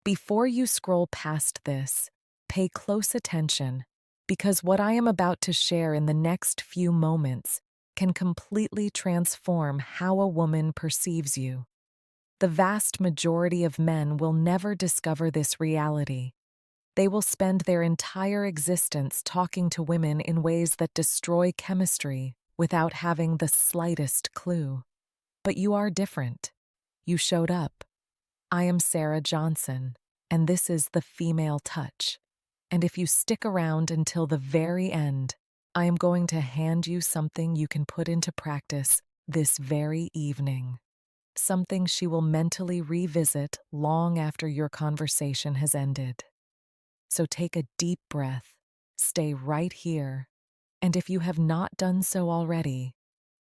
Before you scroll past this, pay close attention because what I am about to share in the next few moments can completely transform how a woman perceives you. The vast majority of men will never discover this reality. They will spend their entire existence talking to women in ways that destroy chemistry without having the slightest clue. But you are different. You showed up. I am Sarah Johnson, and this is The Female Touch. And if you stick around until the very end, I am going to hand you something you can put into practice this very evening. Something she will mentally revisit long after your conversation has ended. So take a deep breath, stay right here, and if you have not done so already,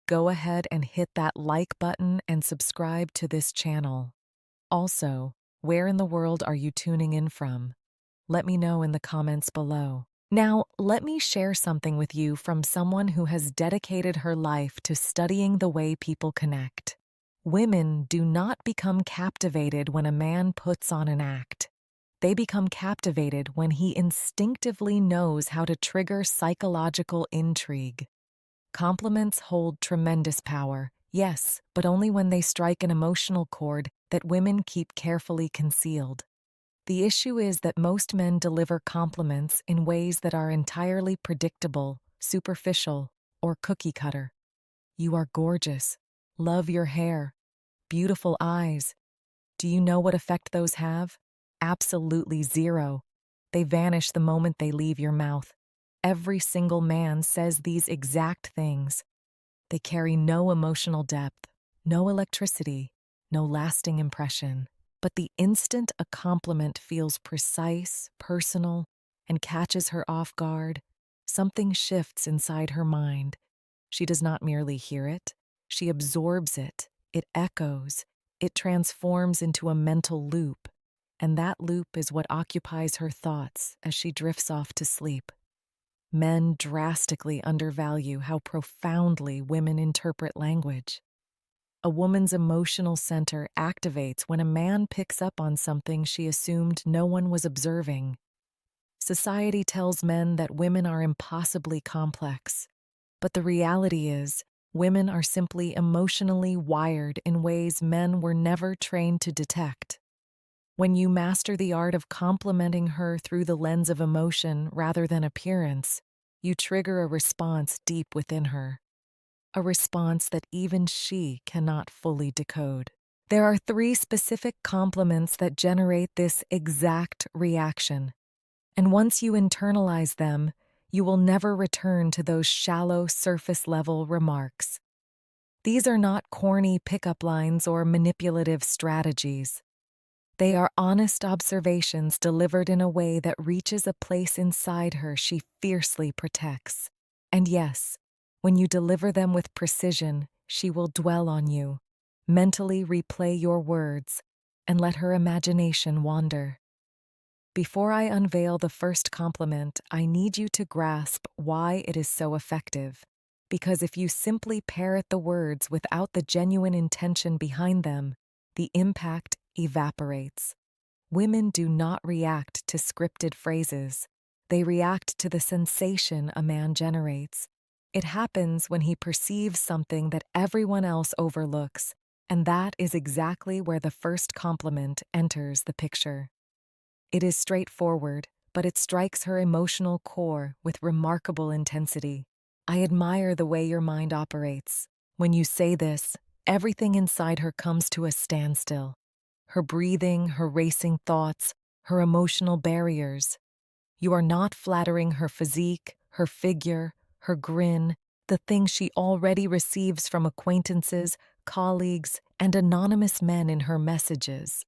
go ahead and hit that like button and subscribe to this channel. Also, where in the world are you tuning in from? Let me know in the comments below. Now, let me share something with you from someone who has dedicated her life to studying the way people connect. Women do not become captivated when a man puts on an act. They become captivated when he instinctively knows how to trigger psychological intrigue. Compliments hold tremendous power, yes, but only when they strike an emotional chord that women keep carefully concealed. The issue is that most men deliver compliments in ways that are entirely predictable, superficial, or cookie cutter. You are gorgeous. Love your hair. Beautiful eyes. Do you know what effect those have? Absolutely zero. They vanish the moment they leave your mouth. Every single man says these exact things. They carry no emotional depth, no electricity, no lasting impression. But the instant a compliment feels precise, personal, and catches her off guard, something shifts inside her mind. She does not merely hear it, she absorbs it. It echoes. It transforms into a mental loop. And that loop is what occupies her thoughts as she drifts off to sleep. Men drastically undervalue how profoundly women interpret language. A woman's emotional center activates when a man picks up on something she assumed no one was observing. Society tells men that women are impossibly complex, but the reality is, women are simply emotionally wired in ways men were never trained to detect. When you master the art of complimenting her through the lens of emotion rather than appearance, you trigger a response deep within her. A response that even she cannot fully decode. There are 3 specific compliments that generate this exact reaction. And once you internalize them, you will never return to those shallow, surface-level remarks. These are not corny pickup lines or manipulative strategies. They are honest observations delivered in a way that reaches a place inside her she fiercely protects. And yes, when you deliver them with precision, she will dwell on you, mentally replay your words, and let her imagination wander. Before I unveil the first compliment, I need you to grasp why it is so effective. Because if you simply parrot the words without the genuine intention behind them, the impact evaporates. Women do not react to scripted phrases. They react to the sensation a man generates. It happens when he perceives something that everyone else overlooks, and that is exactly where the first compliment enters the picture. It is straightforward, but it strikes her emotional core with remarkable intensity. I admire the way your mind operates. When you say this, everything inside her comes to a standstill. Her breathing, her racing thoughts, her emotional barriers. You are not flattering her physique, her figure, her grin, the things she already receives from acquaintances, colleagues, and anonymous men in her messages.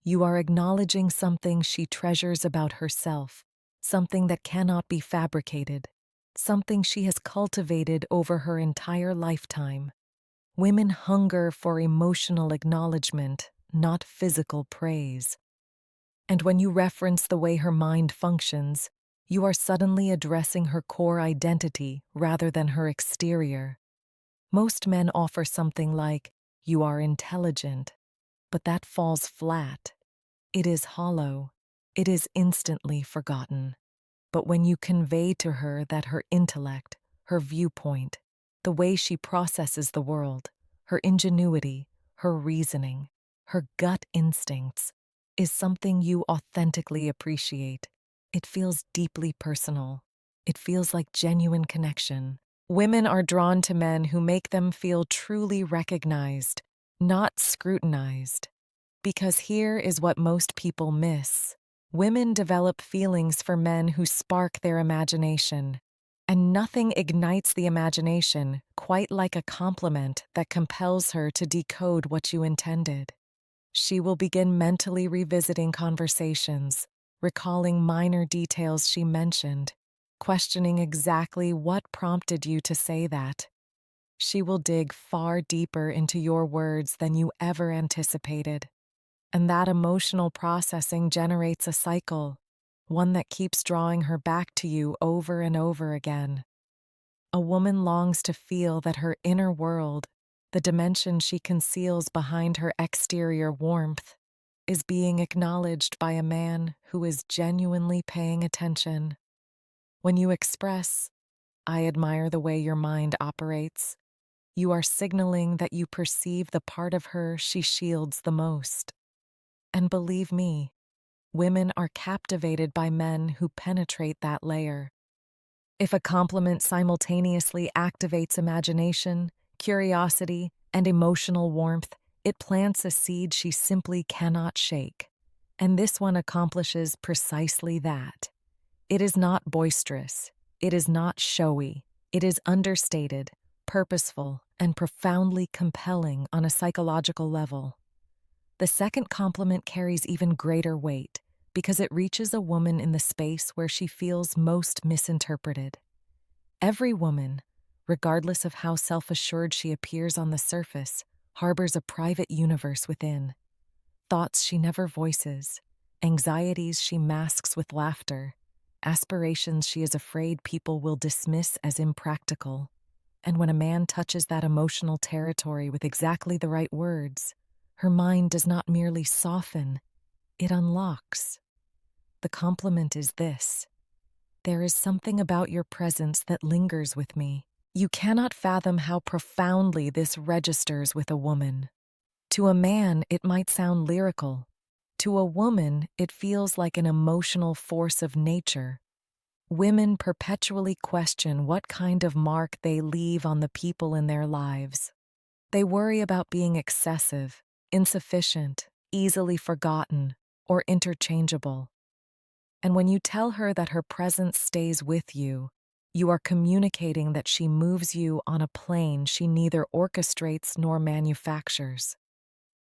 You are acknowledging something she treasures about herself, something that cannot be fabricated, something she has cultivated over her entire lifetime. Women hunger for emotional acknowledgement, not physical praise. And when you reference the way her mind functions, you are suddenly addressing her core identity rather than her exterior. Most men offer something like, "You are intelligent," but that falls flat. It is hollow. It is instantly forgotten. But when you convey to her that her intellect, her viewpoint, the way she processes the world, her ingenuity, her reasoning, her gut instincts, is something you authentically appreciate, it feels deeply personal. It feels like genuine connection. Women are drawn to men who make them feel truly recognized, not scrutinized. Because here is what most people miss. Women develop feelings for men who spark their imagination. And nothing ignites the imagination quite like a compliment that compels her to decode what you intended. She will begin mentally revisiting conversations, recalling minor details she mentioned, questioning exactly what prompted you to say that. She will dig far deeper into your words than you ever anticipated. And that emotional processing generates a cycle, one that keeps drawing her back to you over and over again. A woman longs to feel that her inner world, the dimension she conceals behind her exterior warmth, is being acknowledged by a man who is genuinely paying attention. When you express, "I admire the way your mind operates," you are signaling that you perceive the part of her she shields the most. And believe me, women are captivated by men who penetrate that layer. If a compliment simultaneously activates imagination, curiosity, and emotional warmth, it plants a seed she simply cannot shake. And this one accomplishes precisely that. It is not boisterous. It is not showy. It is understated, purposeful, and profoundly compelling on a psychological level. The second compliment carries even greater weight because it reaches a woman in the space where she feels most misinterpreted. Every woman, regardless of how self-assured she appears on the surface, harbors a private universe within. Thoughts she never voices, anxieties she masks with laughter, aspirations she is afraid people will dismiss as impractical. And when a man touches that emotional territory with exactly the right words, her mind does not merely soften, it unlocks. The compliment is this: "There is something about your presence that lingers with me." You cannot fathom how profoundly this registers with a woman. To a man, it might sound lyrical. To a woman, it feels like an emotional force of nature. Women perpetually question what kind of mark they leave on the people in their lives. They worry about being excessive, insufficient, easily forgotten, or interchangeable. And when you tell her that her presence stays with you, you are communicating that she moves you on a plane she neither orchestrates nor manufactures.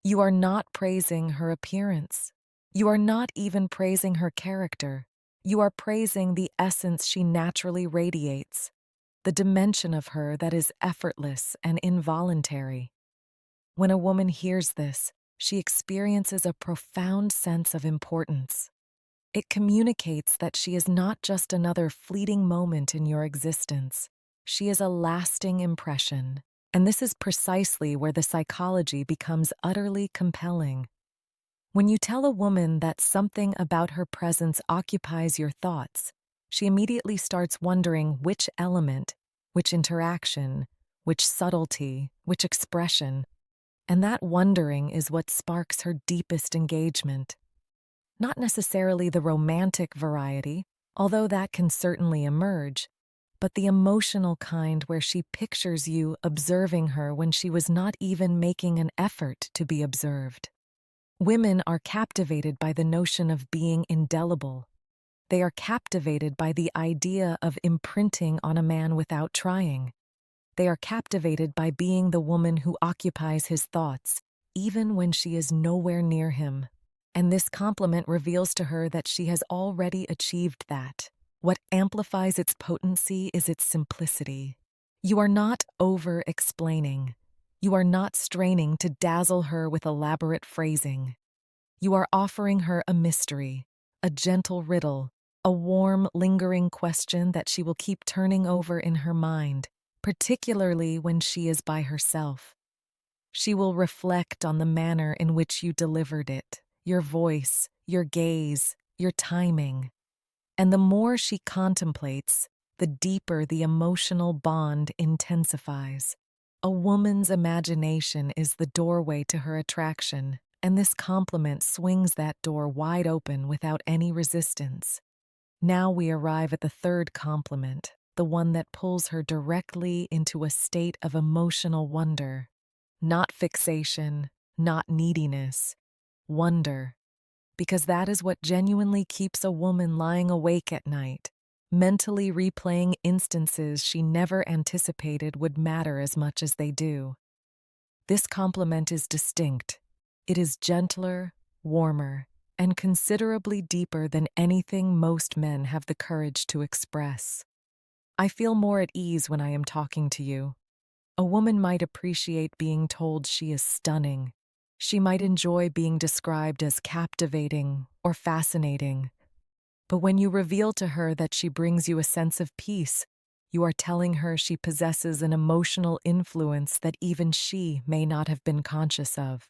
You are not praising her appearance. You are not even praising her character. You are praising the essence she naturally radiates, the dimension of her that is effortless and involuntary. When a woman hears this, she experiences a profound sense of importance. It communicates that she is not just another fleeting moment in your existence. She is a lasting impression. And this is precisely where the psychology becomes utterly compelling. When you tell a woman that something about her presence occupies your thoughts, she immediately starts wondering which element, which interaction, which subtlety, which expression. And that wondering is what sparks her deepest engagement. Not necessarily the romantic variety, although that can certainly emerge, but the emotional kind where she pictures you observing her when she was not even making an effort to be observed. Women are captivated by the notion of being indelible. They are captivated by the idea of imprinting on a man without trying. They are captivated by being the woman who occupies his thoughts, even when she is nowhere near him. And this compliment reveals to her that she has already achieved that. What amplifies its potency is its simplicity. You are not over-explaining. You are not straining to dazzle her with elaborate phrasing. You are offering her a mystery, a gentle riddle, a warm, lingering question that she will keep turning over in her mind, particularly when she is by herself. She will reflect on the manner in which you delivered it, your voice, your gaze, your timing. And the more she contemplates, the deeper the emotional bond intensifies. A woman's imagination is the doorway to her attraction, and this compliment swings that door wide open without any resistance. Now we arrive at the third compliment, the one that pulls her directly into a state of emotional wonder. Not fixation, not neediness, wonder. Because that is what genuinely keeps a woman lying awake at night, mentally replaying instances she never anticipated would matter as much as they do. This compliment is distinct. It is gentler, warmer, and considerably deeper than anything most men have the courage to express. I feel more at ease when I am talking to you. A woman might appreciate being told she is stunning. She might enjoy being described as captivating or fascinating. But when you reveal to her that she brings you a sense of peace, you are telling her she possesses an emotional influence that even she may not have been conscious of.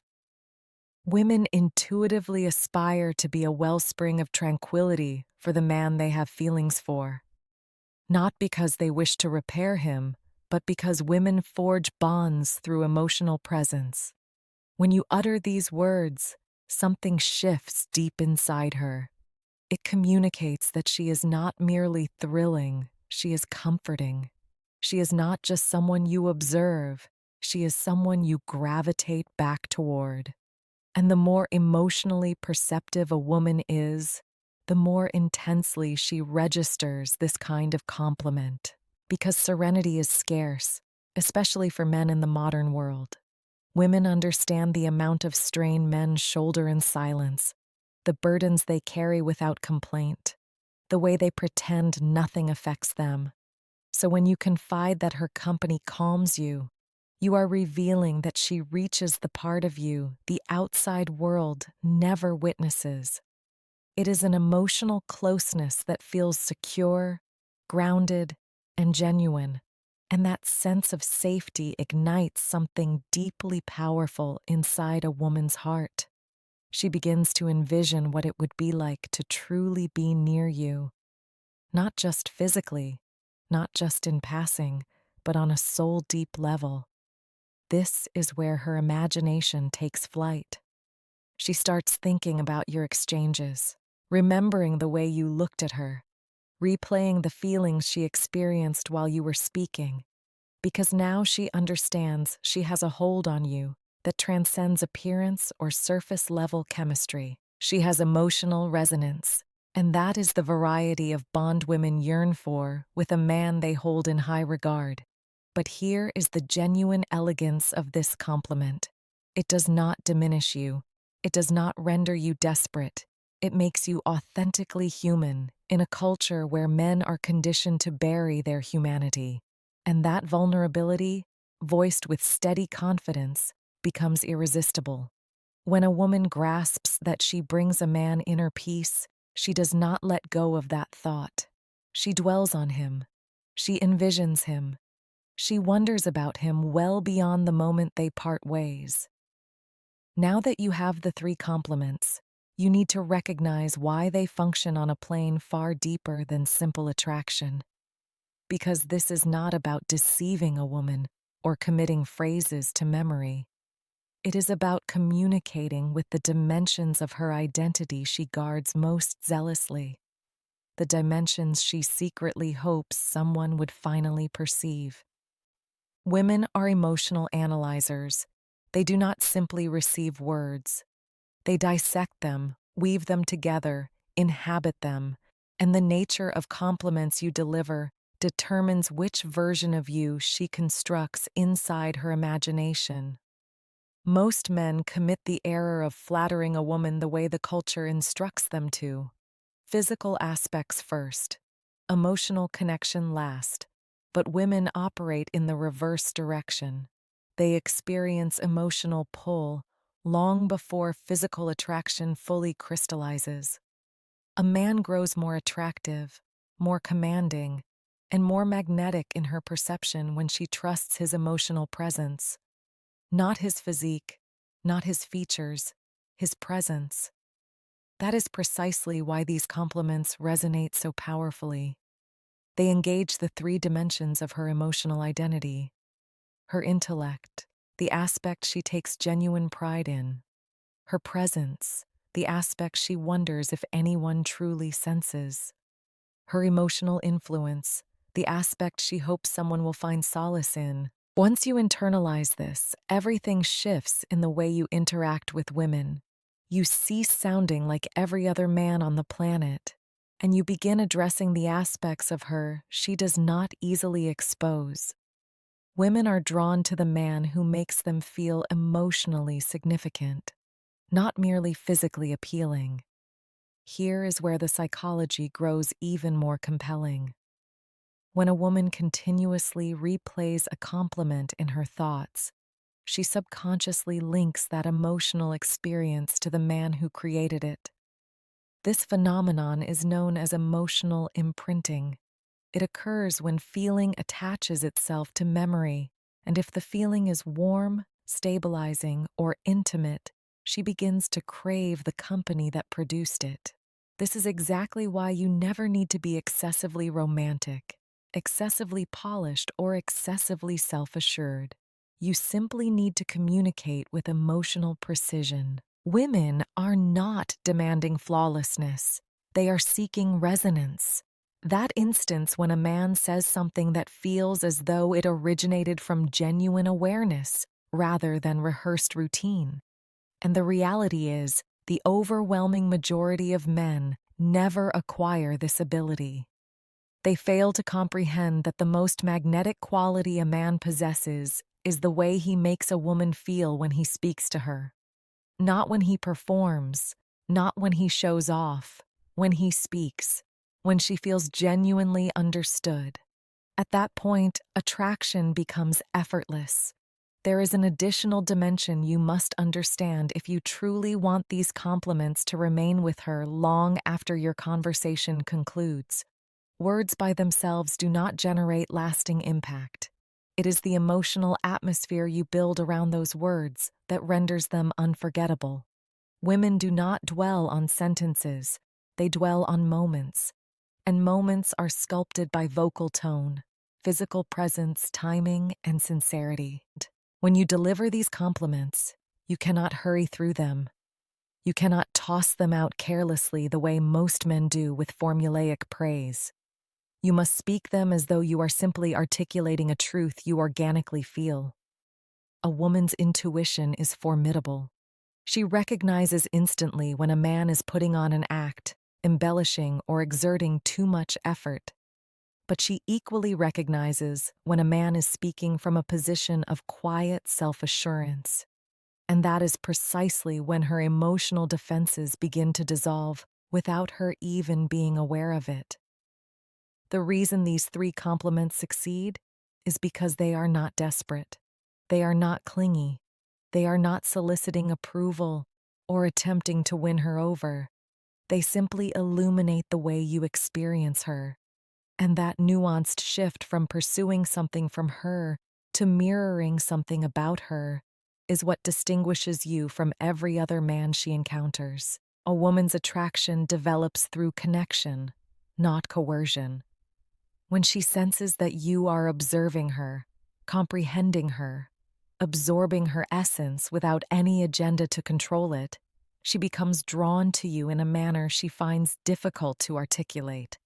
Women intuitively aspire to be a wellspring of tranquility for the man they have feelings for. Not because they wish to repair him, but because women forge bonds through emotional presence. When you utter these words, something shifts deep inside her. It communicates that she is not merely thrilling, she is comforting. She is not just someone you observe, she is someone you gravitate back toward. And the more emotionally perceptive a woman is, the more intensely she registers this kind of compliment. Because serenity is scarce, especially for men in the modern world. Women understand the amount of strain men shoulder in silence, the burdens they carry without complaint, the way they pretend nothing affects them. So when you confide that her company calms you, you are revealing that she reaches the part of you the outside world never witnesses. It is an emotional closeness that feels secure, grounded, and genuine. And that sense of safety ignites something deeply powerful inside a woman's heart. She begins to envision what it would be like to truly be near you, not just physically, not just in passing, but on a soul-deep level. This is where her imagination takes flight. She starts thinking about your exchanges, remembering the way you looked at her, replaying the feelings she experienced while you were speaking, because now she understands she has a hold on you that transcends appearance or surface-level chemistry. She has emotional resonance, and that is the variety of bond women yearn for with a man they hold in high regard. But here is the genuine elegance of this compliment. It does not diminish you. It does not render you desperate. It makes you authentically human in a culture where men are conditioned to bury their humanity. And that vulnerability, voiced with steady confidence, becomes irresistible. When a woman grasps that she brings a man inner peace, she does not let go of that thought. She dwells on him. She envisions him. She wonders about him well beyond the moment they part ways. Now that you have the three compliments, you need to recognize why they function on a plane far deeper than simple attraction. Because this is not about deceiving a woman or committing phrases to memory. It is about communicating with the dimensions of her identity she guards most zealously, the dimensions she secretly hopes someone would finally perceive. Women are emotional analyzers. They do not simply receive words. They dissect them, weave them together, inhabit them, and the nature of compliments you deliver determines which version of you she constructs inside her imagination. Most men commit the error of flattering a woman the way the culture instructs them to. Physical aspects first, emotional connection last. But women operate in the reverse direction. They experience emotional pull long before physical attraction fully crystallizes. A man grows more attractive, more commanding, and more magnetic in her perception when she trusts his emotional presence. Not his physique, not his features, his presence. That is precisely why these compliments resonate so powerfully. They engage the three dimensions of her emotional identity: her intellect, the aspect she takes genuine pride in; her presence, the aspect she wonders if anyone truly senses; her emotional influence, the aspect she hopes someone will find solace in. Once you internalize this, everything shifts in the way you interact with women. You cease sounding like every other man on the planet, and you begin addressing the aspects of her she does not easily expose. Women are drawn to the man who makes them feel emotionally significant, not merely physically appealing. Here is where the psychology grows even more compelling. When a woman continuously replays a compliment in her thoughts, she subconsciously links that emotional experience to the man who created it. This phenomenon is known as emotional imprinting. It occurs when feeling attaches itself to memory, and if the feeling is warm, stabilizing, or intimate, she begins to crave the company that produced it. This is exactly why you never need to be excessively romantic, excessively polished, or excessively self-assured. You simply need to communicate with emotional precision. Women are not demanding flawlessness. They are seeking resonance. That instance when a man says something that feels as though it originated from genuine awareness rather than rehearsed routine. And the reality is, the overwhelming majority of men never acquire this ability. They fail to comprehend that the most magnetic quality a man possesses is the way he makes a woman feel when he speaks to her. Not when he performs, not when he shows off, when he speaks, when she feels genuinely understood. At that point, attraction becomes effortless. There is an additional dimension you must understand if you truly want these compliments to remain with her long after your conversation concludes. Words by themselves do not generate lasting impact. It is the emotional atmosphere you build around those words that renders them unforgettable. Women do not dwell on sentences, they dwell on moments. And moments are sculpted by vocal tone, physical presence, timing, and sincerity. When you deliver these compliments, you cannot hurry through them. You cannot toss them out carelessly the way most men do with formulaic praise. You must speak them as though you are simply articulating a truth you organically feel. A woman's intuition is formidable. She recognizes instantly when a man is putting on an act, embellishing, or exerting too much effort. But she equally recognizes when a man is speaking from a position of quiet self-assurance. And that is precisely when her emotional defenses begin to dissolve without her even being aware of it. The reason these three compliments succeed is because they are not desperate. They are not clingy. They are not soliciting approval or attempting to win her over. They simply illuminate the way you experience her. And that nuanced shift from pursuing something from her to mirroring something about her is what distinguishes you from every other man she encounters. A woman's attraction develops through connection, not coercion. When she senses that you are observing her, comprehending her, absorbing her essence without any agenda to control it, she becomes drawn to you in a manner she finds difficult to articulate.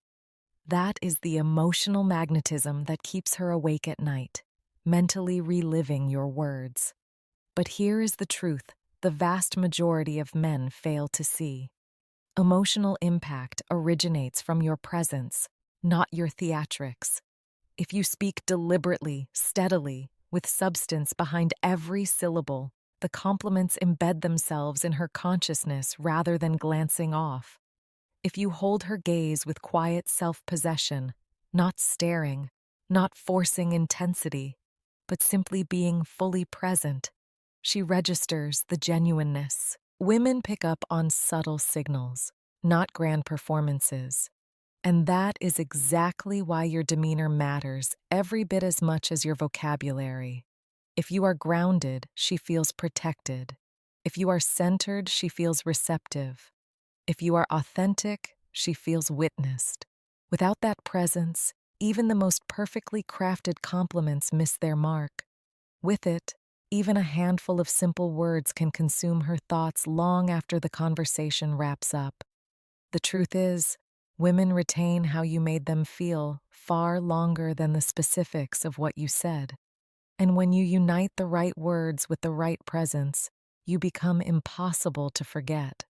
That is the emotional magnetism that keeps her awake at night, mentally reliving your words. But here is the truth the vast majority of men fail to see. Emotional impact originates from your presence, not your theatrics. If you speak deliberately, steadily, with substance behind every syllable, the compliments embed themselves in her consciousness rather than glancing off. If you hold her gaze with quiet self-possession, not staring, not forcing intensity, but simply being fully present, she registers the genuineness. Women pick up on subtle signals, not grand performances. And that is exactly why your demeanor matters every bit as much as your vocabulary. If you are grounded, she feels protected. If you are centered, she feels receptive. If you are authentic, she feels witnessed. Without that presence, even the most perfectly crafted compliments miss their mark. With it, even a handful of simple words can consume her thoughts long after the conversation wraps up. The truth is, women retain how you made them feel far longer than the specifics of what you said. And when you unite the right words with the right presence, you become impossible to forget.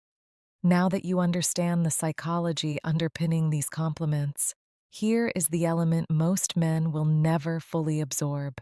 Now that you understand the psychology underpinning these compliments, here is the element most men will never fully absorb.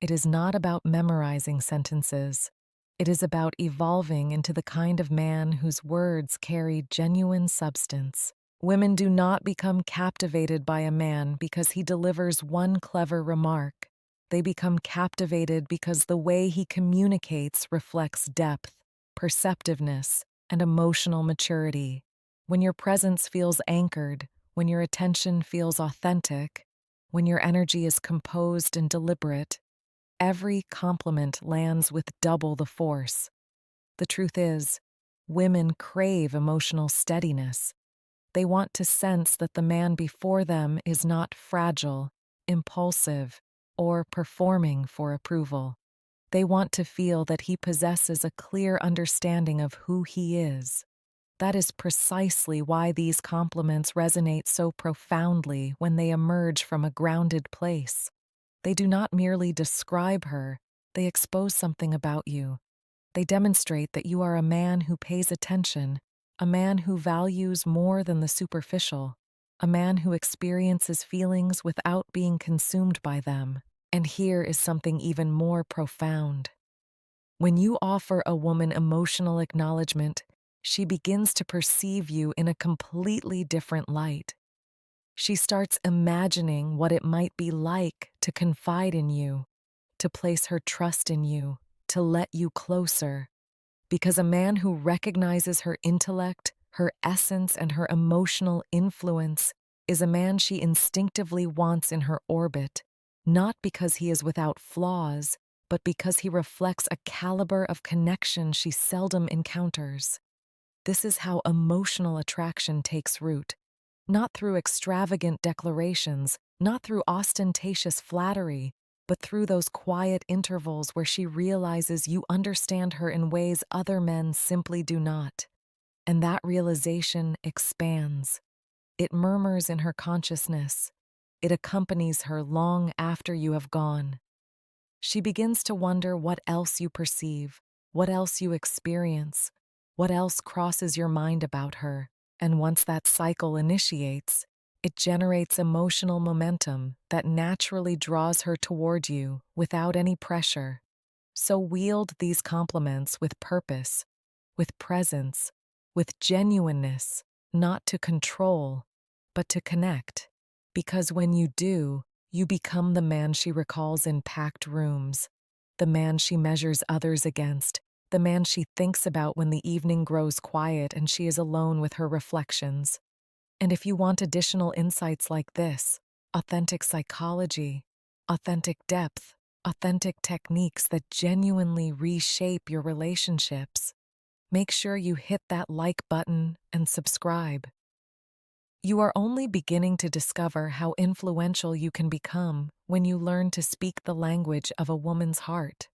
It is not about memorizing sentences. It is about evolving into the kind of man whose words carry genuine substance. Women do not become captivated by a man because he delivers one clever remark. They become captivated because the way he communicates reflects depth, perceptiveness, and emotional maturity. When your presence feels anchored, when your attention feels authentic, when your energy is composed and deliberate, every compliment lands with double the force. The truth is, women crave emotional steadiness. They want to sense that the man before them is not fragile, impulsive, or performing for approval. They want to feel that he possesses a clear understanding of who he is. That is precisely why these compliments resonate so profoundly when they emerge from a grounded place. They do not merely describe her, they expose something about you. They demonstrate that you are a man who pays attention, a man who values more than the superficial, a man who experiences feelings without being consumed by them. And here is something even more profound. When you offer a woman emotional acknowledgement, she begins to perceive you in a completely different light. She starts imagining what it might be like to confide in you, to place her trust in you, to let you closer. Because a man who recognizes her intellect, her essence, and her emotional influence is a man she instinctively wants in her orbit, not because he is without flaws, but because he reflects a caliber of connection she seldom encounters. This is how emotional attraction takes root. Not through extravagant declarations, not through ostentatious flattery, but through those quiet intervals where she realizes you understand her in ways other men simply do not. And that realization expands. It murmurs in her consciousness. It accompanies her long after you have gone. She begins to wonder what else you perceive, what else you experience, what else crosses your mind about her. And once that cycle initiates, it generates emotional momentum that naturally draws her toward you without any pressure. So wield these compliments with purpose, with presence, with genuineness, not to control, but to connect. Because when you do, you become the man she recalls in packed rooms, the man she measures others against, the man she thinks about when the evening grows quiet and she is alone with her reflections. And if you want additional insights like this, authentic psychology, authentic depth, authentic techniques that genuinely reshape your relationships, make sure you hit that like button and subscribe. You are only beginning to discover how influential you can become when you learn to speak the language of a woman's heart.